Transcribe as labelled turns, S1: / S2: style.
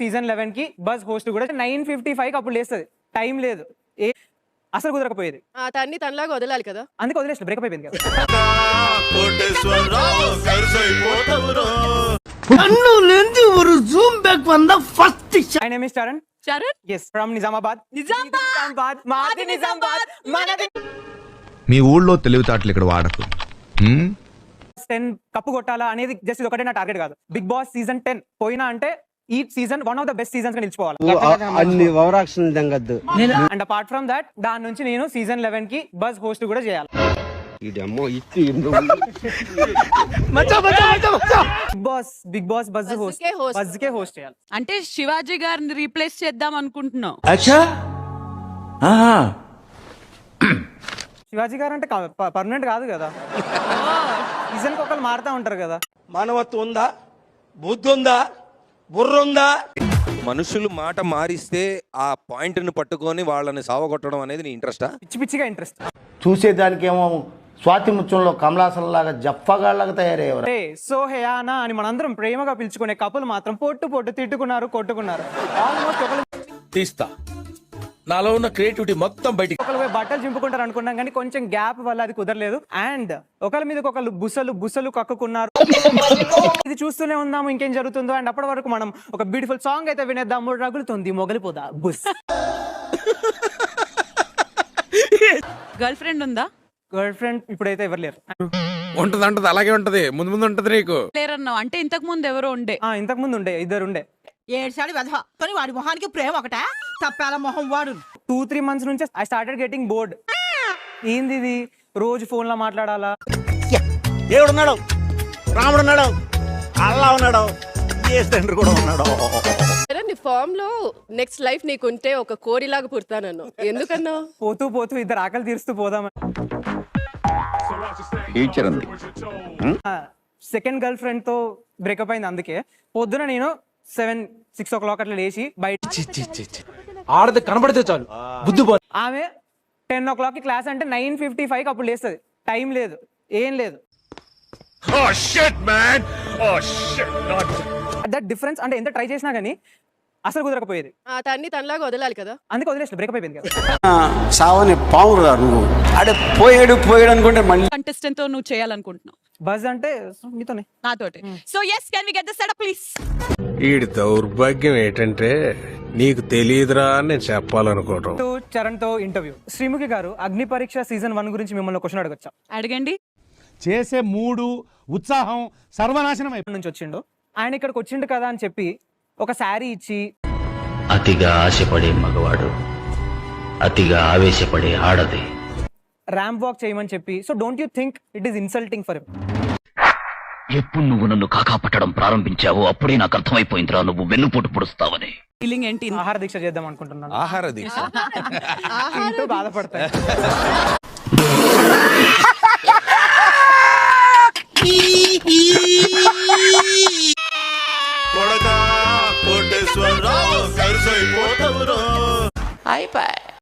S1: Season 11 కి buzz host కూడా 9:55 కి అప్పుడు లేస్తుంది. టైం లేదు, అసలు కుదరకపోయేది.
S2: తన్ని తనలాగా వదలాలి కదా,
S1: అందుకే వదిలేసిన, బ్రేకప్ అయిపోయింది కదా. My name is Charan.
S2: Charan.
S1: Yes, from Nizamabad. మాది నిజామాబాద్, మనది.
S3: మీ ఊళ్ళో తెలివితేటలు ఇక్కడ వాడకు.
S1: 10 కప్పు కొట్టాలా అనేది జస్ట్ ఒకటే నా టార్గెట్ కాదు. బిగ్ బాస్ సీజన్ 10 పోయినా అంటే ఈ season one of the best seasons గా నిలిచిపోవాలి. అండ్ అపార్ట్ ఫ్రమ్ దట్, దాని నుంచి నేను సీజన్ 11 కి బజ్ హోస్ట్ కూడా చేయాలి. బిగ్ బాస్ బజ్ కే హోస్ట్ చేయాలి.
S4: అంటే శివాజీ గారిని రీప్లేస్ చేద్దాం అనుకుంటున్నావు?
S1: శివాజీ గారు అంటే పర్మనెంట్ కాదు కదా, సీజన్ కి ఒకరు మారుతా ఉంటారు కదా.
S5: మానవత్వం ఉందా, బుద్ధి ఉందా, బుర్ర ఉందా?
S6: మనుషులు మాట మారిస్తే ఆ పాయింట్ ని పట్టుకొని వాళ్ళని సావగొట్టడం అనేది నీ ఇంట్రెస్టా?
S1: పిచ్చి పిచ్చిగా ఇంట్రెస్ట్.
S7: చూసేదానికేమో స్వాతి ముత్యంలో కమలాసంలాగా జఫ్ఫగాళ్ళగా తయారయ్యేవారు.
S1: సో హేయానా అని మనందరం ప్రేమగా పిలుచుకునే కపుల్ మాత్రం పొట్టు తిట్టుకున్నారు, కొట్టుకున్నారు. ఆల్మోస్ట్ ఒకరు
S5: తీస్తా, నాలో ఉన్న క్రియేటివిటీ మొత్తం బయటికి.
S1: ఒకరు బట్టలు చింపుకుంటారు అనుకున్నాం, కానీ కొంచెం గ్యాప్ వల్ల అది కుదరలేదు. అండ్ ఒకరి మీద ఒకళ్ళు బుసలు కక్కుకున్నారు. ఇది చూస్తూనే ఉందాము ఇంకేం జరుగుతుందో. అండ్ అప్పటి వరకు మనం ఒక బ్యూటిఫుల్ సాంగ్ అయితే వినేద్దాము. రగులుతుంది మొగలిపోదా బుస్.
S4: గర్ల్ ఫ్రెండ్ ఉందా?
S1: గర్ల్ ఫ్రెండ్ ఇప్పుడైతే ఎవరు లేరు.
S5: ఉంటది, అలాగే ఉంటది, ముందు ఉంటది నీకు.
S4: లేరన్నావు అంటే ఇంతకు ముందు ఎవరో ఉండే.
S1: ఇంతకు ముందు ఉండే, ఇద్దరు ఉండే.
S8: ఏడ్చాడు వెధవ, కానీ వాడి మొహానికి ప్రేమ ఒకటే, తప్పాల మొహం వాడు.
S1: 2-3 months నుంచి ఐ స్టార్టెడ్ గెటింగ్ బోర్డ్. ఏంది ఇది, రోజు ఫోన్ లో మాట్లాడాలా?
S7: దేవుడున్నాడు, రాముడున్నాడు, అల్లా ఉన్నాడు, ఏ తండ్రి కూడా ఉన్నాడు.
S2: నీ ఫామ్ లో నెక్స్ట్ లైఫ్ నీకుంటే ఒక కోరిలాగా పుడతానన్ను, ఎందుకన్నా?
S1: పోతూ ఇద్దరు ఆకలి తీరుస్తూ పోదామని. సెకండ్ గర్ల్ ఫ్రెండ్ తో బ్రేకప్ అయింది. అందుకే పొద్దున నేను 7-6 o'clock అట్లా లేచి బయట
S5: ఆడది కనబడితే చాలు బుద్ధి పో.
S1: ఆమె 10 o'clock కి క్లాస్ అంటే 9:55 కి అప్పుడు లేస్తుంది. టైం లేదు, ఏం లేదు. దట్ డిఫరెన్స్ అంటే ఎంత ట్రై చేసినా గానీ అసలు కుదరకపోయేది.
S2: తన్ని తనలాగా వదలాలి కదా,
S1: అందుకే వదిలేసిన, బ్రేకప్ అయిపోయింది కదా.
S7: సావని పావురా నువ్వు, ఆడే పోయాడు అనుకుంటే మళ్ళీ.
S4: కంటెస్టెంట్ తో నువ్వు చేయాలనుకుంటున్నావు?
S1: బజ్ అంటే మీతోనే,
S4: నాతోటి. So yes, can we get the setup please?
S5: ఈడి దౌర్భాగ్యం ఏంటంటే నీకు తెలియదురా అని నేను చెప్పాలనుకోవటం.
S1: చరణ్ తో ఇంటర్వ్యూ. శ్రీముఖి గారు, అగ్ని పరీక్ష సీజన్ 1 గురించి మిమ్మల్ని క్వశ్చన్ అడగొచ్చా?
S4: అడగండి.
S9: చేసే మూడు ఉత్సాహం సర్వనాశనం
S1: నుంచి వచ్చిండు ఆయన, ఇక్కడికి వచ్చిండు కదా అని చెప్పి ఒక శారీ ఇచ్చి,
S10: అతిగా ఆశపడే మగవాడు అతిగా ఆవేశపడే ఆడది,
S1: ర్యాంప్ వాక్ చేయమని చెప్పి. So don't you think it is insulting for him?
S10: ఎప్పుడు నువ్వు నన్ను కాకాపట్టడం ప్రారంభించావో అప్పుడే నాకు అర్థమైపోయిందిరా నువ్వు వెన్నుపోటు పొడుస్తావని.
S4: ఫీలింగ్ ఏంటి?
S1: ఆహార దీక్ష చేద్దాం అనుకుంటున్నాను.
S6: ఆహార దీక్ష
S1: తింటూ బాధపడతాయి.
S6: కోటేశ్వరరావు